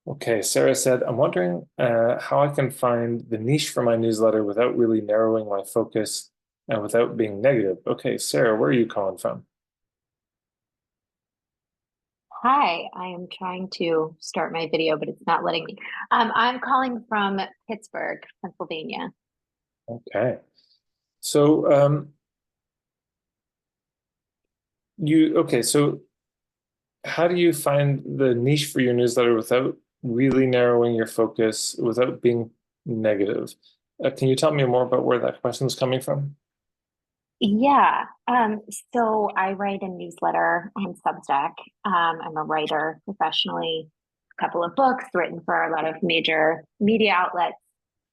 Okay, Sarah said, I'm wondering how I can find the niche for my newsletter without really narrowing my focus and without being negative. Okay, Sarah, where are you calling from? Hi, I am trying to start my video, but it's not letting me. I'm calling from Pittsburgh, Pennsylvania. Okay. So so how do you find the niche for your newsletter without really narrowing your focus, without being negative? Can you tell me more about where that question is coming from? Yeah, so I write a newsletter on Substack. I'm a writer professionally, a couple of books written for a lot of major media outlets.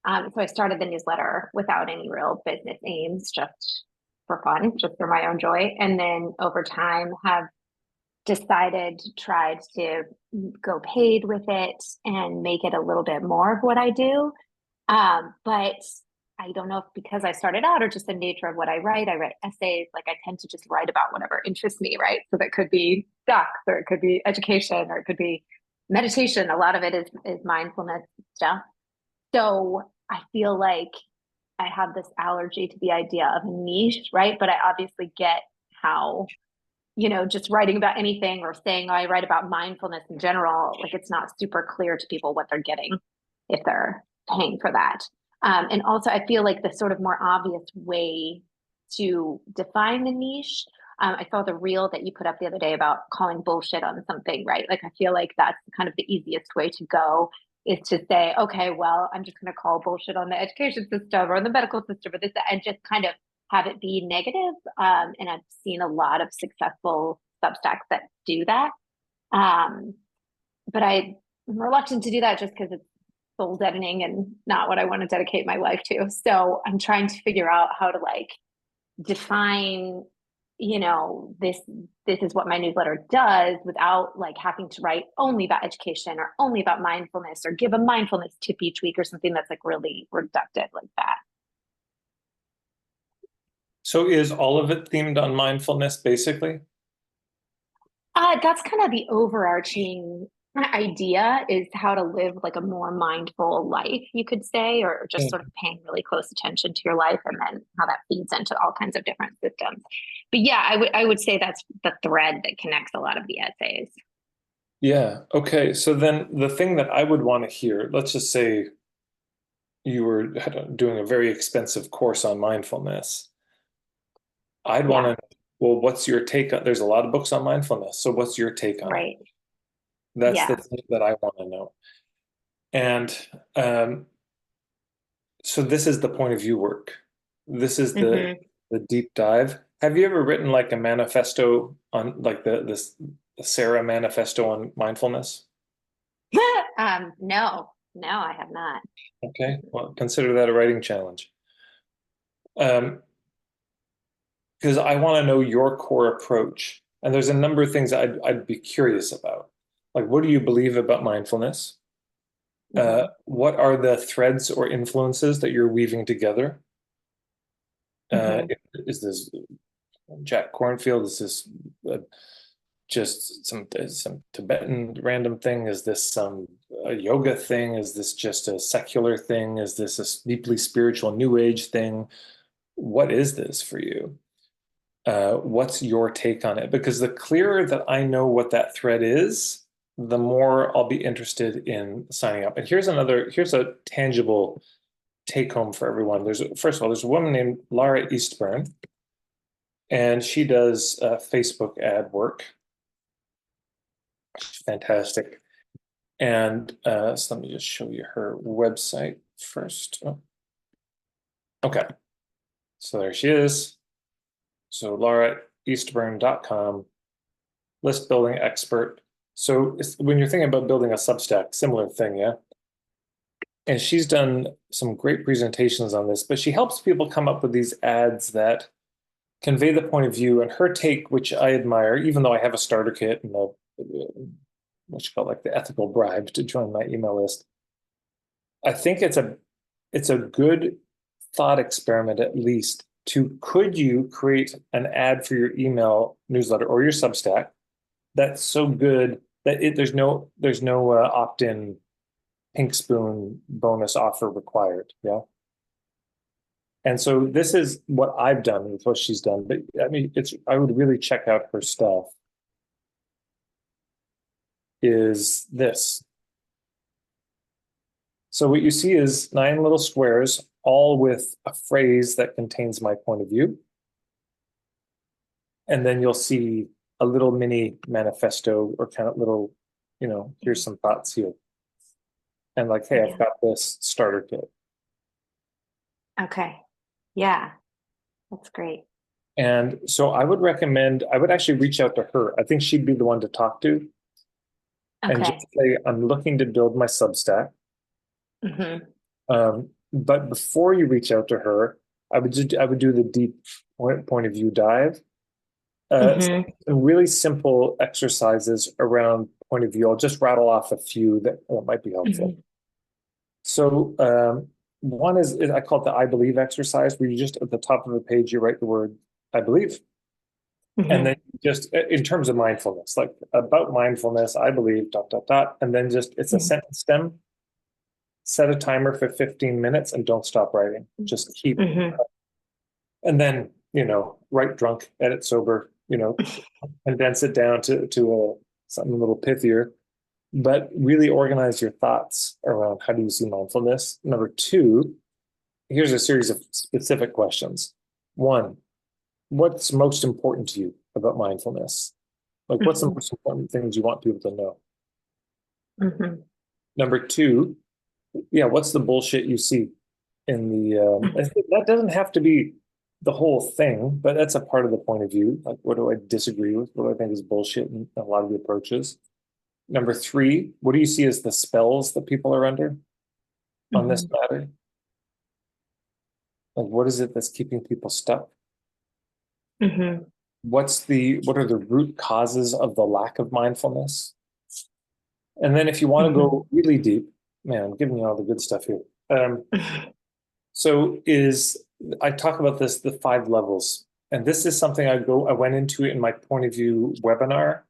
So I started the newsletter without any real business aims, just for fun, just for my own joy. And then over time have decided, tried to go paid with it and make it a little bit more of what I do. But I don't know if because I started out or just the nature of what I write essays, like I tend to just write about whatever interests me, right? So that could be stocks or it could be education or it could be meditation. A lot of it is mindfulness stuff. So I feel like I have this allergy to the idea of a niche, right? But I obviously get how just writing about anything or saying, oh, I write about mindfulness in general, like it's not super clear to people what they're getting if they're paying for that. And also, I feel like the sort of more obvious way to define the niche. I saw the reel that you put up the other day about calling bullshit on something, right? Like, I feel like that's kind of the easiest way to go is to say, okay, well, I'm just going to call bullshit on the education system or the medical system or this, and just kind of have it be negative. And I've seen a lot of successful Substacks that do that. Um, but I'm reluctant to do that just because it's soul deadening and not what I want to dedicate my life to. So I'm trying to figure out how to like define, this is what my newsletter does without like having to write only about education or only about mindfulness or give a mindfulness tip each week or something that's like really reductive like that. So is all of it themed on mindfulness, basically? That's kind of the overarching idea is how to live like a more mindful life, you could say, or just sort of paying really close attention to your life and then how that feeds into all kinds of different systems. But yeah, I would say that's the thread that connects a lot of the essays. Yeah. Okay. So then the thing that I would want to hear, let's just say you were doing a very expensive course on mindfulness. I'd want Yeah, to, well, what's your take on, there's a lot of books on mindfulness. So what's your take on it? right. That's the Yeah. thing that I want to know. And um, so this is the point of view work. This is Hmm. the deep dive. Have you ever written like a manifesto on like the Sarah manifesto on mindfulness? No, I have not. Okay, well, consider that a writing challenge. Um, because I want to know your core approach. And there's a number of things I'd be curious about. Like, what do you believe about mindfulness? Hmm. What are the threads or influences that you're weaving together? Hmm. Is this Jack Cornfield? Is this just some Tibetan random thing? Is this some a yoga thing? Is this just a secular thing? Is this a deeply spiritual new age thing? What is this for you? What's your take on it? Because the clearer that I know what that thread is, the more I'll be interested in signing up. And here's a tangible take home for everyone. First of all, there's a woman named Laura Eastburn, and she does Facebook ad work. She's fantastic. And so let me just show you her website first. Oh, okay, so there she is. So lauraeastburn.com, list building expert. So when you're thinking about building a Substack, similar thing, yeah? And she's done some great presentations on this, but she helps people come up with these ads that convey the point of view and her take, which I admire, even though I have a starter kit and what you call like the ethical bribe to join my email list. I think it's a good thought experiment at least to could you create an ad for your email newsletter or your Substack that's so good that there's no opt-in pink spoon bonus offer required. Yeah. And so this is what I've done with what she's done. But I mean, I would really check out her stuff. Is this. So what you see is 9 little squares, all with a phrase that contains my point of view. And then you'll see a little mini manifesto or kind of little, here's some thoughts here. And like, hey, I've Yeah. got this starter kit. Okay. Yeah. That's great. And so I would actually reach out to her. I think she'd be the one to talk to and just Okay. say, I'm looking to build my Substack. But before you reach out to her, I would do the deep point of view dive. Hmm. Some really simple exercises around point of view. I'll just rattle off a few that might be helpful. Hmm. So one is I call it the I believe exercise, where you just at the top of the page you write the word I believe, and then Hmm. just in terms of mindfulness, like about mindfulness, I believe dot dot dot, and then just it's a sentence stem. Set a timer for 15 minutes and don't stop writing. Just keep, Hmm. and then write drunk, edit sober, condense it down to something a little pithier, but really organize your thoughts around how do you see mindfulness. Number two, here's a series of specific questions. One, what's most important to you about mindfulness? Like, what's the Hmm. most important things you want people to know? Hmm. Number two, yeah, what's the bullshit you see in the, that doesn't have to be the whole thing, but that's a part of the point of view. Like, what do I disagree with? What do I think is bullshit in a lot of the approaches? Number three, what do you see as the spells that people are under on this Hmm. matter? Like, what is it that's keeping people stuck? Hmm. What are the root causes of the lack of mindfulness? And then if you want to Hmm. go really deep, man, I'm giving you all the good stuff here. So I talk about this, the 5 levels. And this is something I went into in my point of view webinar,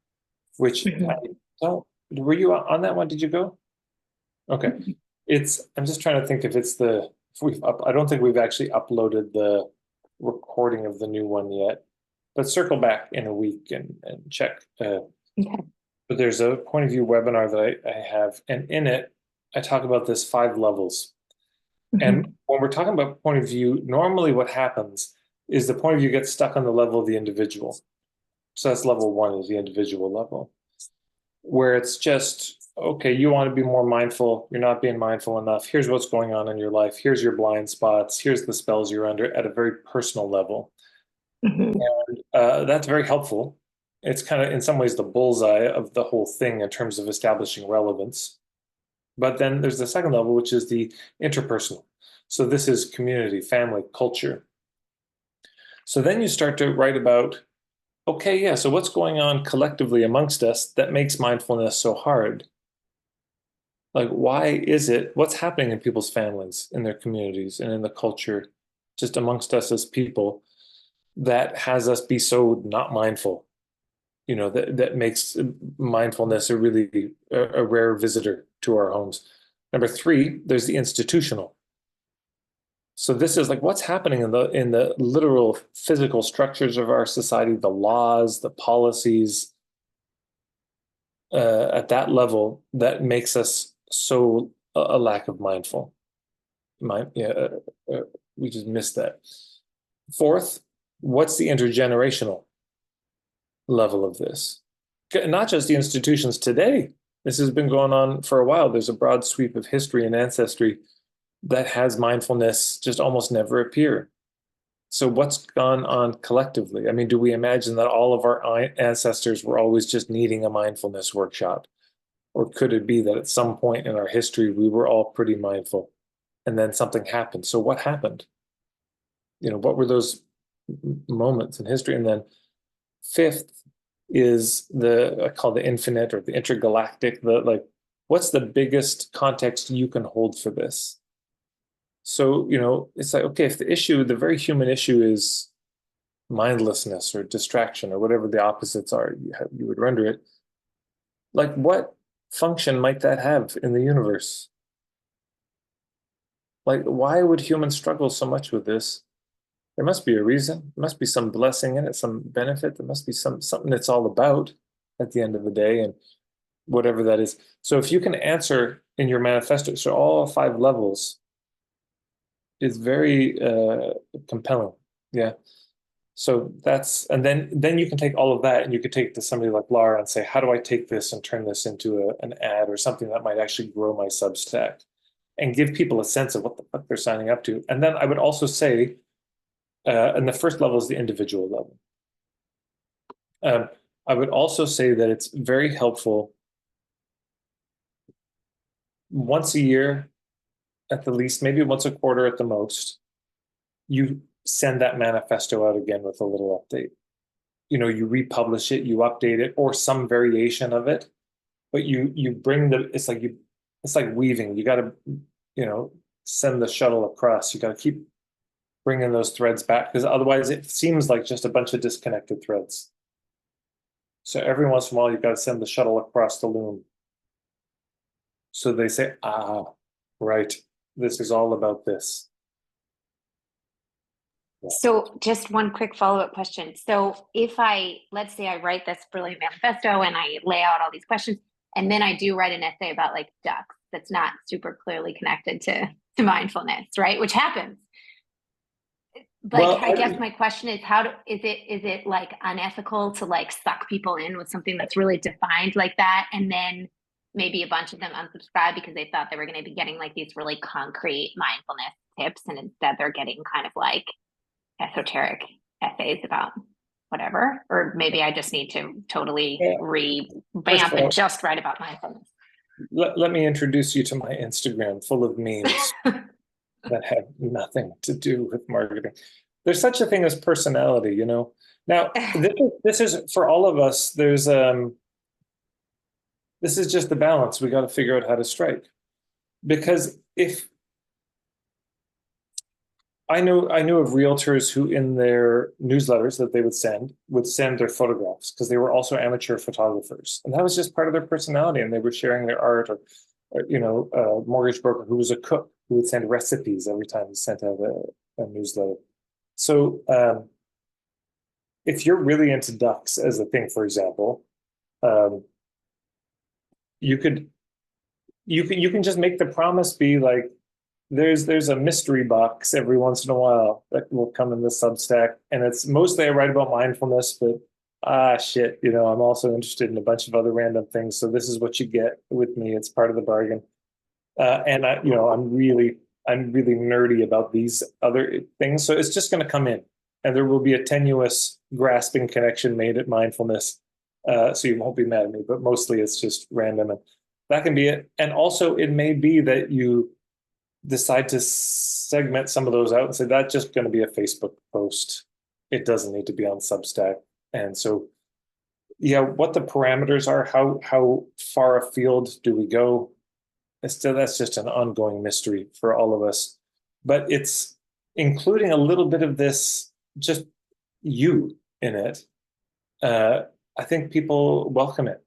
which I Hmm. don't, were you on that one? Did you go? Okay. I'm just trying to think if it's I don't think we've actually uploaded the recording of the new one yet, but circle back in a week and check. Okay. But there's a point of view webinar that I have, and in it, I talk about this 5 levels. And Hmm. when we're talking about point of view, normally what happens is the point of view gets stuck on the level of the individual. So that's level 1, is the individual level, where it's just, okay, you want to be more mindful. You're not being mindful enough. Here's what's going on in your life. Here's your blind spots. Here's the spells you're under at a very personal level. Hmm. That's very helpful. It's kind of, in some ways, the bullseye of the whole thing in terms of establishing relevance. But then there's the second level, which is the interpersonal. So this is community, family, culture. So then you start to write about, okay, yeah, so what's going on collectively amongst us that makes mindfulness so hard? Like, why is it, what's happening in people's families, in their communities, and in the culture, just amongst us as people, that has us be so not mindful? That makes mindfulness a rare visitor to our homes. Number 3, there's the institutional. So this is like what's happening in the literal physical structures of our society, the laws, the policies, at that level that makes us so a lack of yeah, we just missed that. Fourth, what's the intergenerational level of this? Not just the institutions today. This has been going on for a while. There's a broad sweep of history and ancestry that has mindfulness just almost never appear. So what's gone on collectively? I mean, do we imagine that all of our ancestors were always just needing a mindfulness workshop? Or could it be that at some point in our history, we were all pretty mindful and then something happened? So what happened? What were those moments in history? And then fifth is I call the infinite or the intergalactic, what's the biggest context you can hold for this? So, it's like, okay, if the very human issue is mindlessness or distraction or whatever the opposites are, you would render it, like what function might that have in the universe? Like, why would humans struggle so much with this? There must be a reason. There must be some blessing in it, some benefit. There must be something it's all about at the end of the day, and whatever that is. So if you can answer in your manifesto, so all 5 levels is very compelling. Yeah. So that's, and then you can take all of that and you could take it to somebody like Laura and say, how do I take this and turn this into an ad or something that might actually grow my Substack and give people a sense of what the fuck they're signing up to. And then I would also say, and the first level is the individual level. I would also say that it's very helpful once a year at the least, maybe once a quarter at the most, you send that manifesto out again with a little update. You republish it, you update it, or some variation of it, but you bring it's like weaving. You got to, send the shuttle across. You got to keep bringing those threads back because otherwise it seems like just a bunch of disconnected threads. So every once in a while, you've got to send the shuttle across the loom. So they say, right, this is all about this. So just one quick follow-up question. So let's say I write this brilliant manifesto and I lay out all these questions, and then I do write an essay about like ducks that's not super clearly connected to mindfulness, right? Which happens. Like, Well, I guess my question is, is it like unethical to like suck people in with something that's really defined like that, and then maybe a bunch of them unsubscribe because they thought they were going to be getting like these really concrete mindfulness tips, and instead they're getting kind of like esoteric essays about whatever. Or maybe I just need to totally first revamp of and all, just write about mindfulness. let me introduce you to my Instagram full of memes that have nothing to do with marketing. There's such a thing as personality, Now, this is for all of us. This is just the balance we got to figure out how to strike. Because if I knew of realtors who in their newsletters that they would send their photographs because they were also amateur photographers. And that was just part of their personality. And they were sharing their art or a mortgage broker who was a cook who would send recipes every time he sent out a newsletter. So if you're really into ducks as a thing, for example, you can just make the promise be like, there's a mystery box every once in a while that will come in the Substack, and it's mostly I write about mindfulness, but shit, I'm also interested in a bunch of other random things. So this is what you get with me. It's part of the bargain. And I'm really nerdy about these other things. So it's just going to come in, and there will be a tenuous, grasping connection made at mindfulness. So you won't be mad at me, but mostly it's just random, and that can be it. And also, it may be that you decide to segment some of those out and say that's just going to be a Facebook post. It doesn't need to be on Substack. And so, yeah, what the parameters are, how far afield do we go? That's just an ongoing mystery for all of us. But it's including a little bit of this, just you in it. I think people welcome it.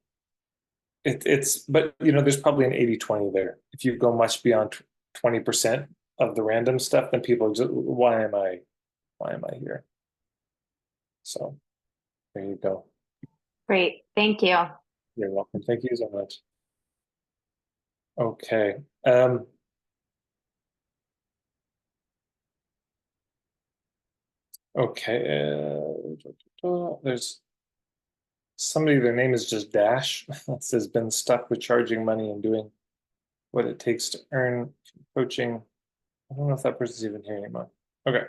But there's probably an 80-20 there. If you go much beyond 20% of the random stuff, then people just, why am I here? So there you go. Great. Thank you. You're welcome. Thank you so much. Okay. Okay. There's somebody, their name is just Dash. That says been stuck with charging money and doing what it takes to earn coaching. I don't know if that person's even here anymore. Okay.